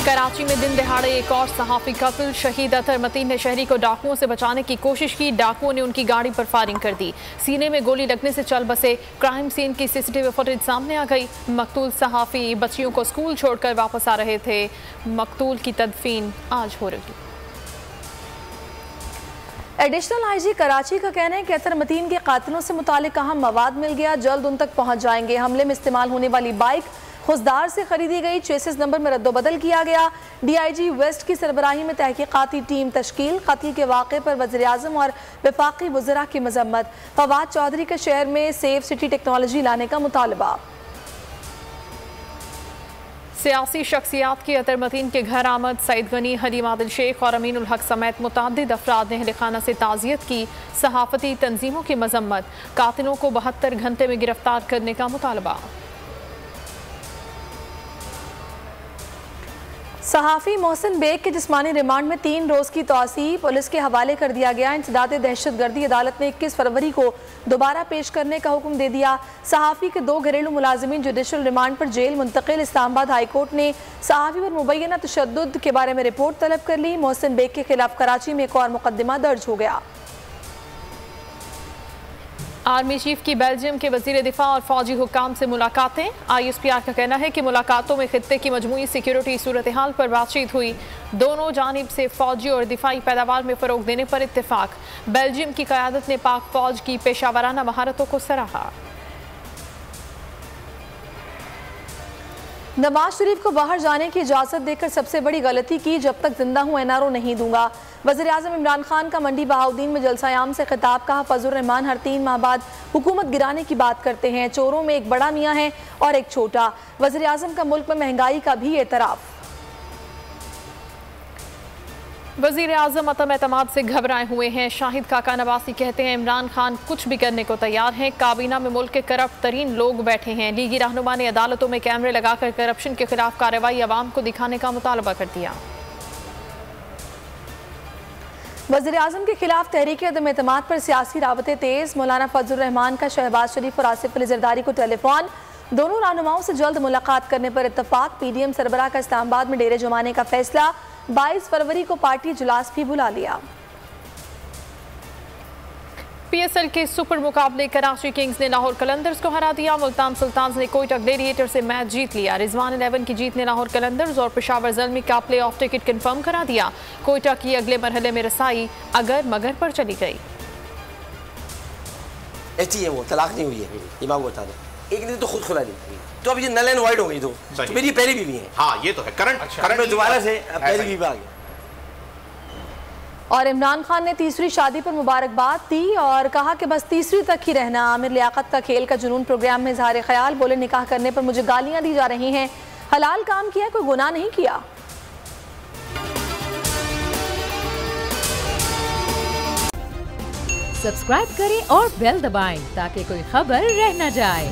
कराची में दिन दहाड़े एक और सहाफी कत्ल। शहीद अतर मतीन ने शहरी को डाकुओं से बचाने की कोशिश की। डाकुओं ने उनकी गाड़ी पर फायरिंग कर दी। सीने में गोली लगने से चल बसे। क्राइम सीन की सीसीटीवी फुटेज सामने आ गई। मकतूल सहाफी बच्चियों को स्कूल छोड़कर वापस आ रहे थे। मकतूल की तदफीन आज हो रही। एडिशनल आईजी कराची का कहना है कि अतर मतीन के कातिलों से मुतालिक अहम मवाद मिल गया, जल्द उन तक पहुंच जाएंगे। हमले में इस्तेमाल होने वाली बाइक खुशदार से खरीदी गई, चेसिस नंबर में रद्दोबदल किया गया। DIG वेस्ट की सरबराही में तहकीकाती टीम तश्कील। कत्ल के वाक़े पर वज़ीर आज़म और वफाकी वज़रा की मजम्मत। फवाद चौधरी के शहर में सेफ सिटी टेक्नोलॉजी लाने का मुतालबा। सियासी शख्सियात की अतर मतीन के घर आमद। सईद गनी, हलीम आदिल शेख और अमीनुल हक समेत मुतअद्दिद अफराद ने अहलखाना से ताज़ियत की। सहाफ़ती तंजीमों की मजम्मत। कातिलों को 72 घंटे में गिरफ्तार करने का मुतालबा। सहाफ़ी मोहसिन बेग के जिस्मानी रिमांड में 3 रोज़ की तौसीह पुलिस के हवाले कर दिया गया। इंसदाद दहशतगर्दी अदालत ने 21 फरवरी को दोबारा पेश करने का हुक्म दे दिया। सहाफ़ी के 2 घरेलू मुलाजिमीन जुडिशल रिमांड पर जेल मुंतकिल। इस्लामाबाद हाई कोर्ट ने सहाफ़ी पर मुबैना तशद्दुद के बारे में रिपोर्ट तलब कर ली। मोहसिन बेग के खिलाफ कराची में एक और मुकदमा दर्ज हो गया। आर्मी चीफ की बेल्जियम के वजीर दिफा और फौजी हुक्काम से मुलाकातें। ISPR का कहना है कि मुलाकातों में खित्ते की मजमूई सिक्योरिटी सूरत हाल पर बातचीत हुई। दोनों जानिब से फौजी और दिफाई पैदावार में फ़रोग देने पर इत्तेफाक। बेल्जियम की क़यादत ने पाक फौज की पेशावराना महारतों को सराहा। नवाज शरीफ को बाहर जाने की इजाज़त देकर सबसे बड़ी गलती की, जब तक जिंदा हूँ NRO नहीं दूंगा। वज़ीर आज़म इमरान खान का मंडी बहाउद्दीन में जलसा आम से खिताब। कहा फजलुर रहमान हर 3 माह बाद हुकूमत गिराने की बात करते हैं। चोरों में एक बड़ा मियाँ है और एक छोटा। वज़ीर आज़म का मुल्क में महंगाई का भी एतराफ़। वज़ीर आज़म अतम एतमाद से घबराए हुए हैं। शाहिद काका नवासी कहते हैं इमरान खान कुछ भी करने को तैयार हैं। काबीना में मुल्क के करप्ट तरीन लोग बैठे हैं। लीगी रहनुमा ने अदालतों में कैमरे लगाकर करप्शन के खिलाफ कार्रवाई अवाम को दिखाने का मुतालबा कर दिया। वज़ीर आज़म के खिलाफ तहरीक अदम एतमाद पर सियासी राबते तेज। मौलाना फजलुर रहमान का शहबाज शरीफ और आसिफ अली जरदारी को टेलीफोन। दोनों रहनुमाओं से जल्द मुलाकात करने पर इत्तफाक। PDM सरबराह का इस्लामाबाद में डेरे जमाने का फैसला। 22 फरवरी को पार्टी इजलास भी बुला लिया। PSL के सुपर मुकाबले कराची किंग्स ने लाहौर कलंदर्स को हरा दिया। मुल्तान सुल्तान्स ने कोयटा ग्लेडिएटर से मैच जीत लिया। रिजवान 11 की जीत ने लाहौर कलंदर्स और पेशावर ज़ल्मी का प्ले ऑफ टिकट कंफर्म करा दिया। कोयटा की अगले मरहले में रसाई अगर मगर पर चली गई। ऐसी है वो तलाक नहीं हुई है, इमाम को बता दो। एक दिन तो खुद खुला नहीं, तो अब ये नल एंड वाइड हो गई। तो मेरी पहली बीवी है। हाँ ये तो है, करंट में दोबारा से पहली बीवी आ गई। और इमरान खान ने तीसरी शादी पर मुबारकबाद दी और कहा कि बस तीसरी तक ही रहना। आमिर लियाकत का खेल का जुनून प्रोग्राम में इजहार ख्याल। बोले निकाह करने पर मुझे गालियां दी जा रही हैं। हलाल काम किया, कोई गुनाह नहीं किया। सब्सक्राइब करें और बेल दबाएं ताकि कोई खबर रह न जाए।